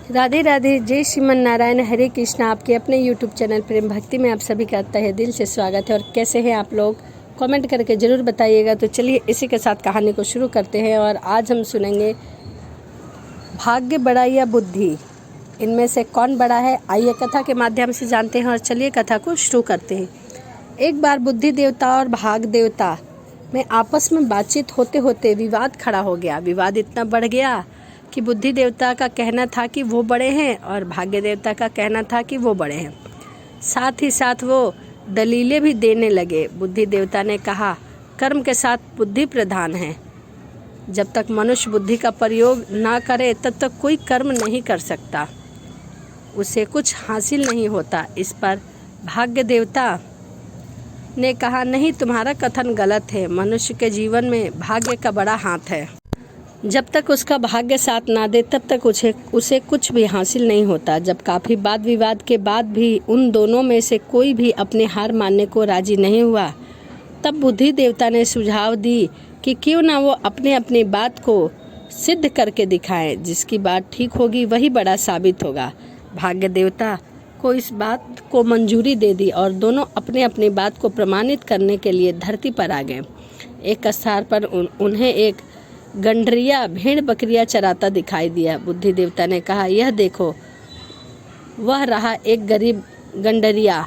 राधे राधे, जय श्रीमन नारायण, हरे कृष्ण। आपके अपने YouTube चैनल प्रेम भक्ति में आप सभी का तहे दिल से स्वागत है। और कैसे हैं आप लोग, कमेंट करके ज़रूर बताइएगा। तो चलिए इसी के साथ कहानी को शुरू करते हैं। और आज हम सुनेंगे भाग्य बड़ा या बुद्धि, इनमें से कौन बड़ा है। आइए कथा के माध्यम से जानते हैं और चलिए कथा को शुरू करते हैं। एक बार बुद्धि देवता और भाग देवता में आपस में बातचीत होते होते विवाद खड़ा हो गया। विवाद इतना बढ़ गया कि बुद्धि देवता का कहना था कि वो बड़े हैं और भाग्य देवता का कहना था कि वो बड़े हैं। साथ ही साथ वो दलीलें भी देने लगे। बुद्धि देवता ने कहा, कर्म के साथ बुद्धि प्रधान है। जब तक मनुष्य बुद्धि का प्रयोग ना करे तब तक कोई कर्म नहीं कर सकता, उसे कुछ हासिल नहीं होता। इस पर भाग्य देवता ने कहा, नहीं, तुम्हारा कथन गलत है। मनुष्य के जीवन में भाग्य का बड़ा हाथ है। जब तक उसका भाग्य साथ ना दे तब तक उसे कुछ भी हासिल नहीं होता। जब काफ़ी वाद विवाद के बाद भी उन दोनों में से कोई भी अपने हार मानने को राजी नहीं हुआ, तब बुद्धि देवता ने सुझाव दी कि क्यों ना वो अपने अपनी बात को सिद्ध करके दिखाएं। जिसकी बात ठीक होगी वही बड़ा साबित होगा। भाग्य देवता को इस बात को मंजूरी दे दी और दोनों अपने अपनी बात को प्रमाणित करने के लिए धरती पर आ गए। एक स्थान पर उन्हें एक गंडरिया भेड़ बकरियां चराता दिखाई दिया। बुद्धि देवता ने कहा, यह देखो, वह रहा एक गरीब गंडरिया।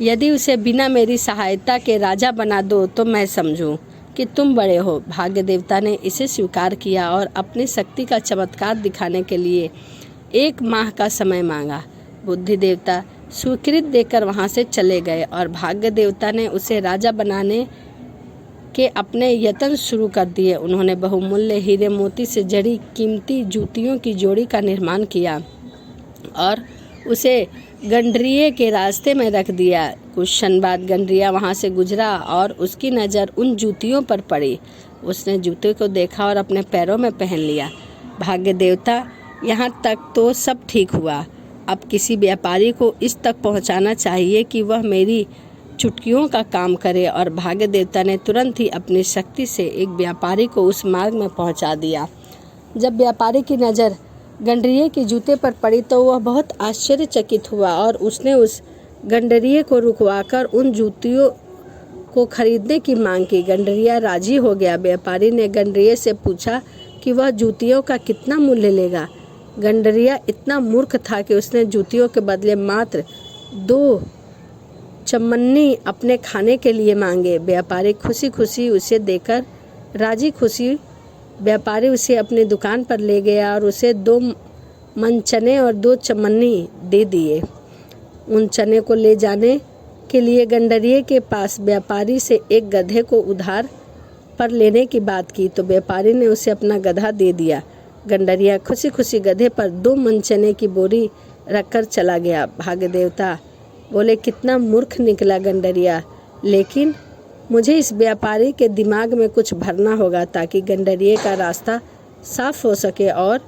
यदि उसे बिना मेरी सहायता के राजा बना दो तो मैं समझूं कि तुम बड़े हो। भाग्य देवता ने इसे स्वीकार किया और अपनी शक्ति का चमत्कार दिखाने के लिए 1 माह का समय मांगा। बुद्धि देवता स्वीकृत देकर वहां से चले गए और भाग्य देवता ने उसे राजा बनाने के अपने यत्न शुरू कर दिए। उन्होंने बहुमूल्य हीरे मोती से जड़ी कीमती जूतियों की जोड़ी का निर्माण किया और उसे गंडरिये के रास्ते में रख दिया। कुछ क्षण बाद गंडरिया वहां से गुजरा और उसकी नज़र उन जूतियों पर पड़ी। उसने जूते को देखा और अपने पैरों में पहन लिया। भाग्य देवता, यहाँ तक तो सब ठीक हुआ। अब किसी व्यापारी को इस तक पहुँचाना चाहिए कि वह मेरी चुटकियों का काम करे। और भाग्य देवता ने तुरंत ही अपनी शक्ति से एक व्यापारी को उस मार्ग में पहुंचा दिया। जब व्यापारी की नज़र गंडरिये के जूते पर पड़ी तो वह बहुत आश्चर्यचकित हुआ और उसने उस गंडरिये को रुकवाकर उन जूतियों को खरीदने की मांग की। गंडरिया राजी हो गया। व्यापारी ने गंडरिये से पूछा कि वह जूतियों का कितना मूल्य लेगा। गंडरिया इतना मूर्ख था कि उसने जूतियों के बदले मात्र 2 चमन्नी अपने खाने के लिए मांगे। व्यापारी खुशी खुशी उसे देकर राजी खुशी व्यापारी उसे अपनी दुकान पर ले गया और उसे 2 मन चने और 2 चमन्नी दे दिए। उन चने को ले जाने के लिए गंडरिये के पास व्यापारी से एक गधे को उधार पर लेने की बात की तो व्यापारी ने उसे अपना गधा दे दिया। गंडरिया खुशी खुशी गधे पर 2 मन चने की बोरी रखकर चला गया। भाग्य देवता बोले, कितना मूर्ख निकला गंडरिया, लेकिन मुझे इस व्यापारी के दिमाग में कुछ भरना होगा ताकि गंडरिये का रास्ता साफ हो सके। और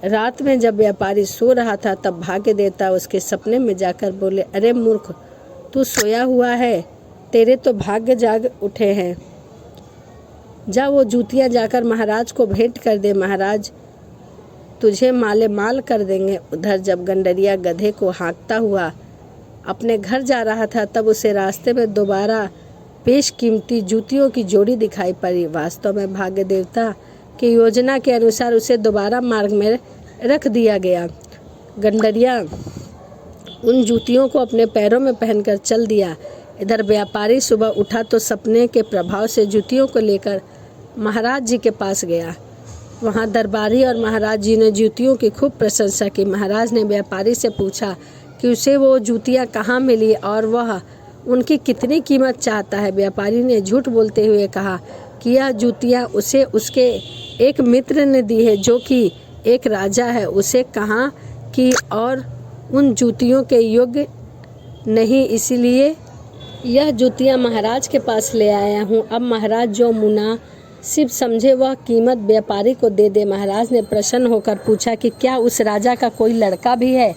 रात में जब व्यापारी सो रहा था तब भाग्य देवता उसके सपने में जाकर बोले, अरे मूर्ख, तू सोया हुआ है, तेरे तो भाग्य जाग उठे हैं। जा वो जूतियाँ जाकर महाराज को भेंट कर दे, महाराज तुझे माले माल कर देंगे। उधर जब गंडरिया गधे को हाँकता हुआ अपने घर जा रहा था तब उसे रास्ते में दोबारा बेशकीमती जूतियों की जोड़ी दिखाई पड़ी। वास्तव में भाग्य देवता की योजना के अनुसार उसे दोबारा मार्ग में रख दिया गया। गंडरिया उन जूतियों को अपने पैरों में पहनकर चल दिया। इधर व्यापारी सुबह उठा तो सपने के प्रभाव से जूतियों को लेकर महाराज जी के पास गया। वहाँ दरबारी और महाराज जी ने जूतियों की खूब प्रशंसा की। महाराज ने व्यापारी से पूछा कि उसे वो जूतियाँ कहाँ मिली और वह उनकी कितनी कीमत चाहता है। व्यापारी ने झूठ बोलते हुए कहा कि यह जूतियाँ उसे उसके एक मित्र ने दी है जो कि एक राजा है। उसे कहाँ की और उन जूतियों के योग्य नहीं, इसीलिए यह जूतियाँ महाराज के पास ले आया हूँ। अब महाराज जो मुनासिब समझे वह कीमत व्यापारी को दे दे। महाराज ने प्रसन्न होकर पूछा कि क्या उस राजा का कोई लड़का भी है।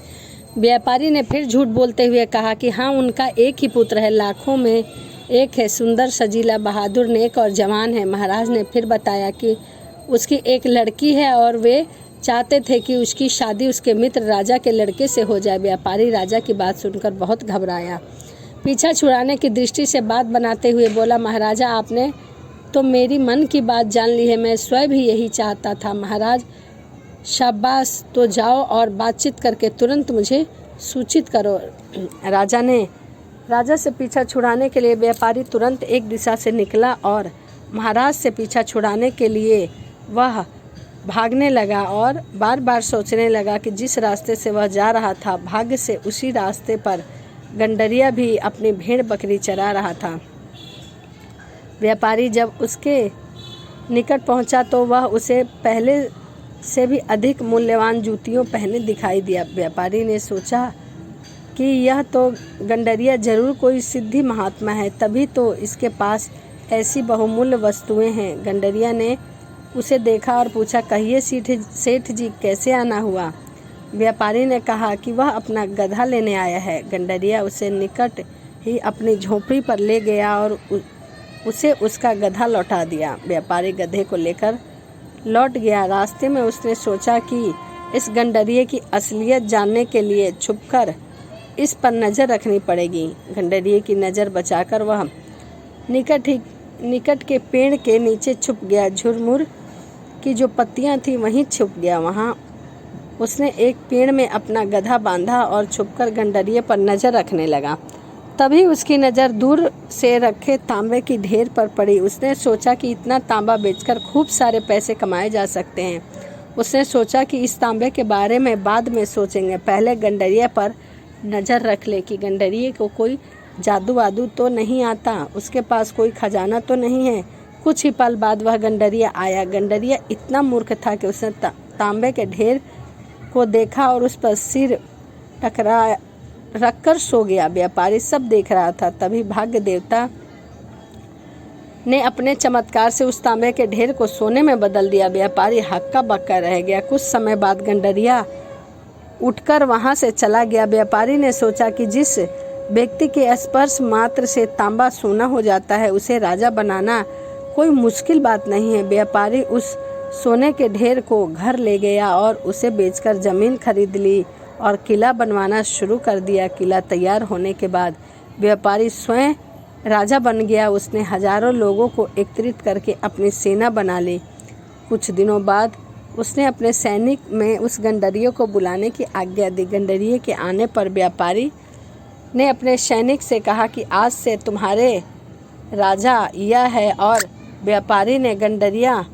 व्यापारी ने फिर झूठ बोलते हुए कहा कि हाँ, उनका एक ही पुत्र है, लाखों में एक है, सुंदर सजीला बहादुर नेक और जवान है। महाराज ने फिर बताया कि उसकी एक लड़की है और वे चाहते थे कि उसकी शादी उसके मित्र राजा के लड़के से हो जाए। व्यापारी राजा की बात सुनकर बहुत घबराया। पीछा छुड़ाने की दृष्टि से बात बनाते हुए बोला, महाराजा आपने तो मेरी मन की बात जान ली है, मैं स्वयं भी यही चाहता था। महाराज शाबाश, तो जाओ और बातचीत करके तुरंत मुझे सूचित करो। राजा से पीछा छुड़ाने के लिए व्यापारी तुरंत एक दिशा से निकला और महाराज से पीछा छुड़ाने के लिए वह भागने लगा और बार बार सोचने लगा कि जिस रास्ते से वह जा रहा था, भाग्य से उसी रास्ते पर गंडरिया भी अपनी भेड़ बकरी चरा रहा था। व्यापारी जब उसके निकट पहुंचा तो वह उसे पहले से भी अधिक मूल्यवान जूतियों पहने दिखाई दिया। व्यापारी ने सोचा कि यह तो गंडरिया जरूर कोई सिद्धि महात्मा है, तभी तो इसके पास ऐसी बहुमूल्य वस्तुएं हैं। गंडरिया ने उसे देखा और पूछा, कहिए सेठ जी कैसे आना हुआ? व्यापारी ने कहा कि वह अपना गधा लेने आया है। गंडरिया उसे निकट ही अपनी झोपड़ी पर ले गया और उसे उसका गधा लौटा दिया। व्यापारी गधे को लेकर लौट गया। रास्ते में उसने सोचा कि इस गंडरिये की असलियत जानने के लिए छुपकर इस पर नज़र रखनी पड़ेगी। गंडरिये की नज़र बचाकर वह निकट के पेड़ के नीचे छुप गया। झुरमुर की जो पत्तियां थी वहीं छुप गया। वहां उसने एक पेड़ में अपना गधा बांधा और छुपकर गंडरिये पर नज़र रखने लगा। तभी उसकी नज़र दूर से रखे तांबे की ढेर पर पड़ी। उसने सोचा कि इतना तांबा बेचकर खूब सारे पैसे कमाए जा सकते हैं। उसने सोचा कि इस तांबे के बारे में बाद में सोचेंगे, पहले गंडरिये पर नज़र रख ले कि गंडरिये को कोई जादू वादू तो नहीं आता, उसके पास कोई खजाना तो नहीं है। कुछ ही पल बाद वह गंडरिया आया। गंडरिया इतना मूर्ख था कि उसने तांबे के ढेर को देखा और उस पर सिर टकरा रखकर सो गया। व्यापारी सब देख रहा था। तभी भाग्य देवता ने अपने चमत्कार से उस तांबे के ढेर को सोने में बदल दिया। व्यापारी हक्का बक्का रह गया। कुछ समय बाद गंडरिया उठकर वहां से चला गया। व्यापारी ने सोचा कि जिस व्यक्ति के स्पर्श मात्र से तांबा सोना हो जाता है, उसे राजा बनाना कोई मुश्किल बात नहीं है। व्यापारी उस सोने के ढेर को घर ले गया और उसे बेचकर जमीन खरीद ली और किला बनवाना शुरू कर दिया। किला तैयार होने के बाद व्यापारी स्वयं राजा बन गया। उसने हजारों लोगों को एकत्रित करके अपनी सेना बना ली। कुछ दिनों बाद उसने अपने सैनिक में उस गंडरिये को बुलाने की आज्ञा दी। गंडरिये के आने पर व्यापारी ने अपने सैनिक से कहा कि आज से तुम्हारे राजा यह है, और व्यापारी ने गंडरिया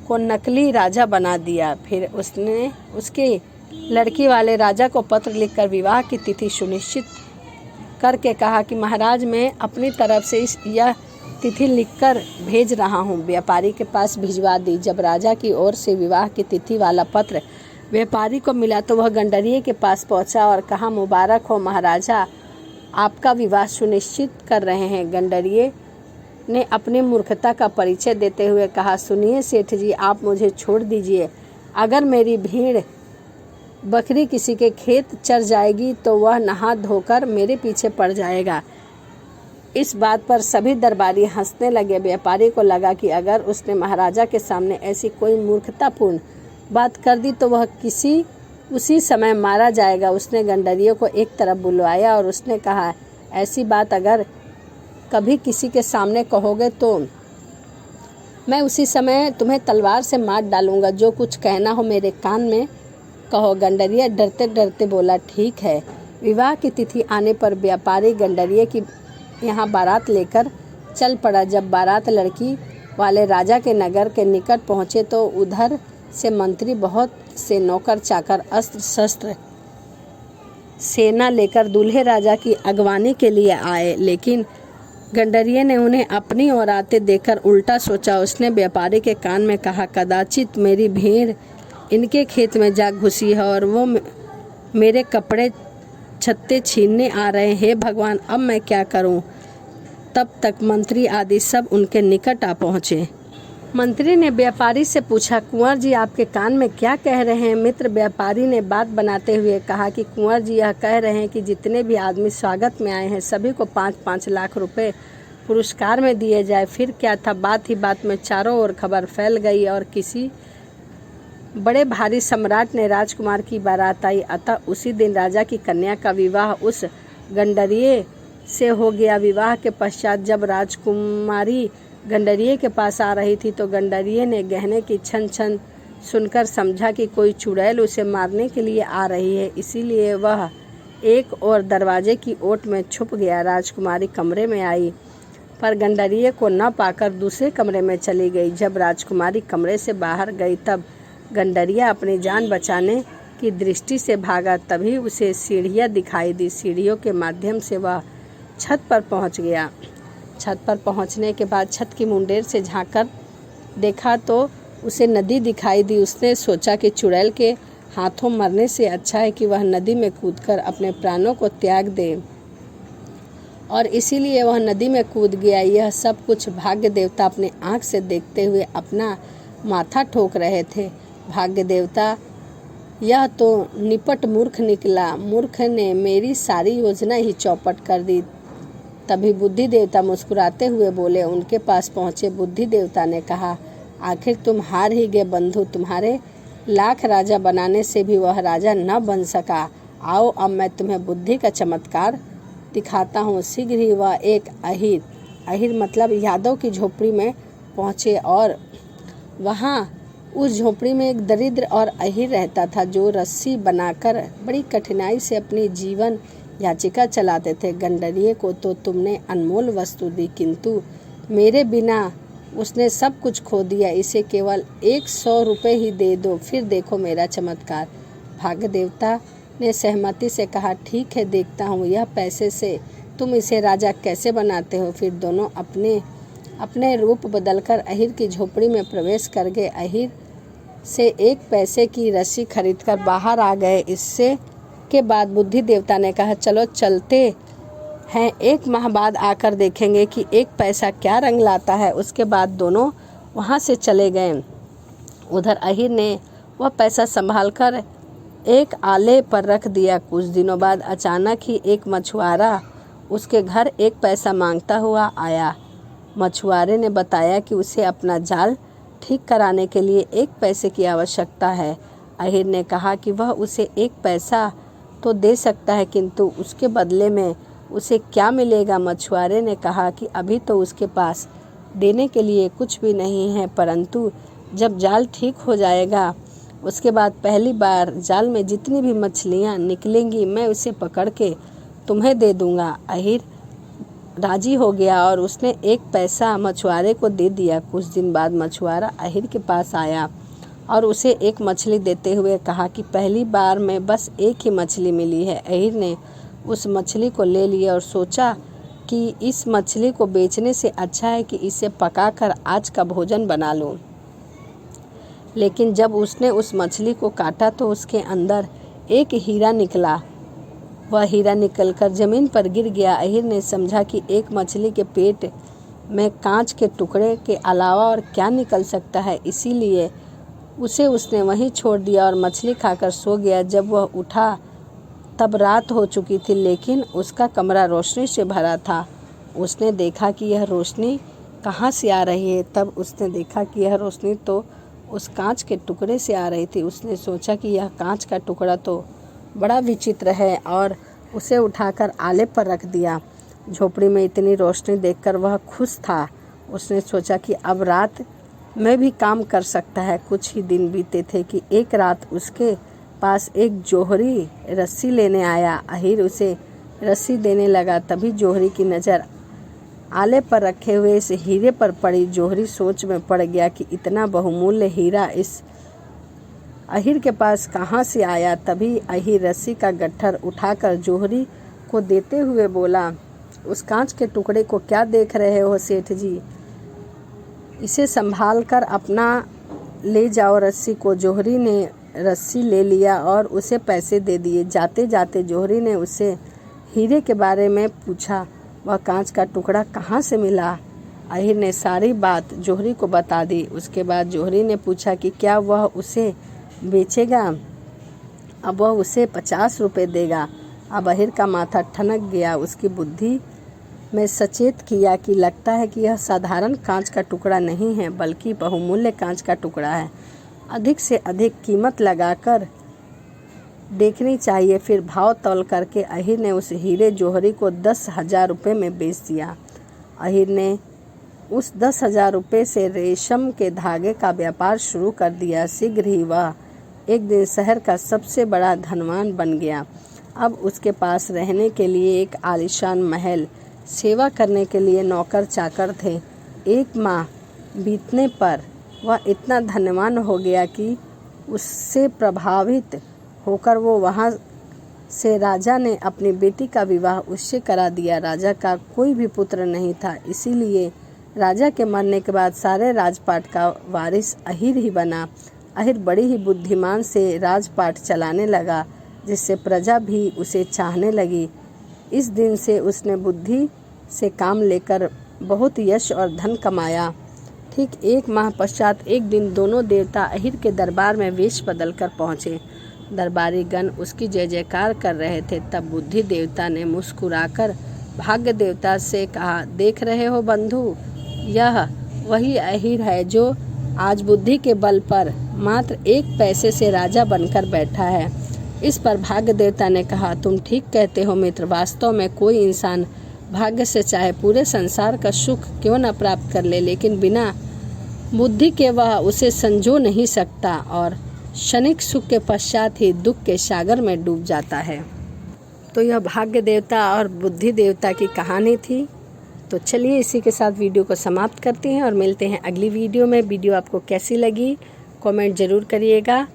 को नकली राजा बना दिया। फिर उसने उसके लड़की वाले राजा को पत्र लिखकर विवाह की तिथि सुनिश्चित करके कहा कि महाराज, मैं अपनी तरफ से यह तिथि लिखकर भेज रहा हूँ। व्यापारी के पास भिजवा दी। जब राजा की ओर से विवाह की तिथि वाला पत्र व्यापारी को मिला तो वह गंडरिये के पास पहुँचा और कहा, मुबारक हो महाराजा, आपका विवाह सुनिश्चित कर रहे हैं। गंडरिये ने अपनी मूर्खता का परिचय देते हुए कहा, सुनिए सेठ जी, आप मुझे छोड़ दीजिए। अगर मेरी भेड़ बकरी किसी के खेत चर जाएगी तो वह नहा धोकर मेरे पीछे पड़ जाएगा। इस बात पर सभी दरबारी हंसने लगे। व्यापारी को लगा कि अगर उसने महाराजा के सामने ऐसी कोई मूर्खतापूर्ण बात कर दी तो वह उसी समय मारा जाएगा। उसने गंडरिये को एक तरफ बुलवाया और उसने कहा, ऐसी बात अगर कभी किसी के सामने कहोगे तो मैं उसी समय तुम्हें तलवार से मार डालूंगा। जो कुछ कहना हो मेरे कान में कहो। गंडरिया डरते डरते बोला, ठीक है। विवाह की तिथि आने पर व्यापारी गंडरिये की यहाँ बारात लेकर चल पड़ा। जब बारात लड़की वाले राजा के नगर के निकट पहुँचे तो उधर से मंत्री बहुत से नौकर चाकर अस्त्र शस्त्र सेना लेकर दूल्हे राजा की अगवानी के लिए आए, लेकिन गंडरिये ने उन्हें अपनी ओर आते देखकर उल्टा सोचा। उसने व्यापारी के कान में कहा, कदाचित मेरी भेड़ इनके खेत में जा घुसी है और वो मेरे कपड़े छत्ते छीनने आ रहे हैं। हे भगवान, अब मैं क्या करूं? तब तक मंत्री आदि सब उनके निकट आ पहुँचे। मंत्री ने व्यापारी से पूछा, कुंवर जी आपके कान में क्या कह रहे हैं? मित्र व्यापारी ने बात बनाते हुए कहा कि कुंवर जी यह कह रहे हैं कि जितने भी आदमी स्वागत में आए हैं सभी को 5-5 लाख रुपए पुरस्कार में दिए जाए। फिर क्या था, बात ही बात में चारों ओर खबर फैल गई और किसी बड़े भारी सम्राट ने राजकुमार की बारात आई, अतः उसी दिन राजा की कन्या का विवाह उस गंडरिये से हो गया। विवाह के पश्चात जब राजकुमारी गंडरिये के पास आ रही थी तो गंडरिये ने गहने की छन छन सुनकर समझा कि कोई चुड़ैल उसे मारने के लिए आ रही है, इसीलिए वह एक और दरवाजे की ओट में छुप गया। राजकुमारी कमरे में आई पर गंडरिये को न पाकर दूसरे कमरे में चली गई। जब राजकुमारी कमरे से बाहर गई तब गंडरिया अपनी जान बचाने की दृष्टि से भागा। तभी उसे सीढ़ियाँ दिखाई दी। सीढ़ियों के माध्यम से वह छत पर पहुंच गया। छत पर पहुंचने के बाद छत की मुंडेर से झांककर देखा तो उसे नदी दिखाई दी। उसने सोचा कि चुड़ैल के हाथों मरने से अच्छा है कि वह नदी में कूदकर अपने प्राणों को त्याग दे, और इसीलिए वह नदी में कूद गया। यह सब कुछ भाग्य देवता अपनी आंख से देखते हुए अपना माथा ठोक रहे थे। भाग्य देवता, यह तो निपट मूर्ख निकला, मूर्ख ने मेरी सारी योजना ही चौपट कर दी। तभी बुद्धि देवता मुस्कुराते हुए बोले। उनके पास पहुँचे बुद्धि देवता ने कहा, आखिर तुम हार ही गए बंधु, तुम्हारे लाख राजा बनाने से भी वह राजा न बन सका। आओ अब मैं तुम्हें बुद्धि का चमत्कार दिखाता हूँ। शीघ्र ही वह एक अहिर मतलब यादव की झोपड़ी में पहुँचे और वहाँ उस झोपड़ी में एक दरिद्र और अहिर रहता था जो रस्सी बनाकर बड़ी कठिनाई से अपनी जीवन याचिका चलाते थे। गंडरिये को तो तुमने अनमोल वस्तु दी, किंतु मेरे बिना उसने सब कुछ खो दिया। इसे केवल 100 रुपये ही दे दो, फिर देखो मेरा चमत्कार। भाग्य देवता ने सहमति से कहा, ठीक है, देखता हूँ यह पैसे से तुम इसे राजा कैसे बनाते हो। फिर दोनों अपने अपने रूप बदलकर अहिर की झोपड़ी में प्रवेश कर गए। अहिर से 1 पैसे की रस्सी खरीदकर बाहर आ गए। इससे के बाद बुद्धि देवता ने कहा, चलो चलते हैं, 1 माह बाद आकर देखेंगे कि 1 पैसा क्या रंग लाता है। उसके बाद दोनों वहाँ से चले गए। उधर अहिर ने वह पैसा संभालकर एक आले पर रख दिया। कुछ दिनों बाद अचानक ही एक मछुआरा उसके घर 1 पैसा मांगता हुआ आया। मछुआरे ने बताया कि उसे अपना जाल ठीक कराने के लिए 1 पैसे की आवश्यकता है। अहिर ने कहा कि वह उसे 1 पैसा तो दे सकता है, किंतु उसके बदले में उसे क्या मिलेगा। मछुआरे ने कहा कि अभी तो उसके पास देने के लिए कुछ भी नहीं है, परंतु जब जाल ठीक हो जाएगा उसके बाद पहली बार जाल में जितनी भी मछलियाँ निकलेंगी मैं उसे पकड़ के तुम्हें दे दूँगा। अहिर राजी हो गया और उसने 1 पैसा मछुआरे को दे दिया। कुछ दिन बाद मछुआरा अहिर के पास आया और उसे 1 मछली देते हुए कहा कि पहली बार में बस 1 ही मछली मिली है। अहिर ने उस मछली को ले लिया और सोचा कि इस मछली को बेचने से अच्छा है कि इसे पकाकर आज का भोजन बना लूं। लेकिन जब उसने उस मछली को काटा तो उसके अंदर एक हीरा निकला। वह हीरा निकलकर जमीन पर गिर गया। अहिर ने समझा कि एक मछली के पेट में कांच के टुकड़े के अलावा और क्या निकल सकता है, इसीलिए उसने वहीं छोड़ दिया और मछली खाकर सो गया। जब वह उठा तब रात हो चुकी थी, लेकिन उसका कमरा रोशनी से भरा था। उसने देखा कि यह रोशनी कहाँ से आ रही है। तब उसने देखा कि यह रोशनी तो उस कांच के टुकड़े से आ रही थी। उसने सोचा कि यह कांच का टुकड़ा तो बड़ा विचित्र है और उसे उठाकर आले पर रख दिया। झोपड़ी में इतनी रोशनी देखकर वह खुश था। उसने सोचा कि अब रात में भी काम कर सकता है। कुछ ही दिन बीते थे कि एक रात उसके पास एक जोहरी रस्सी लेने आया। अहिर उसे रस्सी देने लगा, तभी जोहरी की नज़र आले पर रखे हुए इस हीरे पर पड़ी। जोहरी सोच में पड़ गया कि इतना बहुमूल्य हीरा इस अहिर के पास कहाँ से आया। तभी अहिर रस्सी का गट्ठर उठाकर जोहरी को देते हुए बोला, उस कांच के टुकड़े को क्या देख रहे हो सेठ जी, इसे संभाल कर अपना ले जाओ रस्सी को। जोहरी ने रस्सी ले लिया और उसे पैसे दे दिए। जाते जाते जोहरी ने उससे हीरे के बारे में पूछा, वह कांच का टुकड़ा कहाँ से मिला। अहिर ने सारी बात जोहरी को बता दी। उसके बाद जोहरी ने पूछा कि क्या वह उसे बेचेगा। अब वह उसे 50 रुपये देगा। अब अहिर का माथा ठनक गया। उसकी बुद्धि में सचेत किया कि लगता है कि यह साधारण कांच का टुकड़ा नहीं है, बल्कि बहुमूल्य कांच का टुकड़ा है। अधिक से अधिक कीमत लगाकर देखनी चाहिए। फिर भाव तौल करके अहिर ने उस हीरे जौहरी को 10,000 रुपये में बेच दिया। अहिर ने उस 10,000 रुपये से रेशम के धागे का व्यापार शुरू कर दिया। शीघ्र ही वह एक दिन शहर का सबसे बड़ा धनवान बन गया। अब उसके पास रहने के लिए एक आलीशान महल, सेवा करने के लिए नौकर चाकर थे। 1 माह बीतने पर वह इतना धनवान हो गया कि उससे प्रभावित होकर वो वहाँ से राजा ने अपनी बेटी का विवाह उससे करा दिया। राजा का कोई भी पुत्र नहीं था, इसीलिए राजा के मरने के बाद सारे राजपाट का वारिस अहिर ही बना। अहिर बड़ी ही बुद्धिमान से राजपाट चलाने लगा, जिससे प्रजा भी उसे चाहने लगी। इस दिन से उसने बुद्धि से काम लेकर बहुत यश और धन कमाया। ठीक 1 माह पश्चात एक दिन दोनों देवता अहिर के दरबार में वेश बदल कर पहुँचे। दरबारी गण उसकी जय जयकार कर रहे थे। तब बुद्धि देवता ने मुस्कुराकर भाग्य देवता से कहा, देख रहे हो बंधु, यह वही अहिर है जो आज बुद्धि के बल पर मात्र 1 पैसे से राजा बनकर बैठा है। इस पर भाग्य देवता ने कहा, तुम ठीक कहते हो मित्र। वास्तव में कोई इंसान भाग्य से चाहे पूरे संसार का सुख क्यों न प्राप्त कर ले, लेकिन बिना बुद्धि के वह उसे संजो नहीं सकता और क्षणिक सुख के पश्चात ही दुख के सागर में डूब जाता है। तो यह भाग्य देवता और बुद्धि देवता की कहानी थी। तो चलिए इसी के साथ वीडियो को समाप्त करते हैं और मिलते हैं अगली वीडियो में। वीडियो आपको कैसी लगी कमेंट ज़रूर करिएगा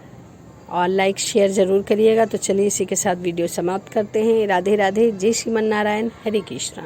और लाइक शेयर ज़रूर करिएगा। तो चलिए इसी के साथ वीडियो समाप्त करते हैं। राधे राधे, जय श्रीमन नारायण, हरे कृष्णा।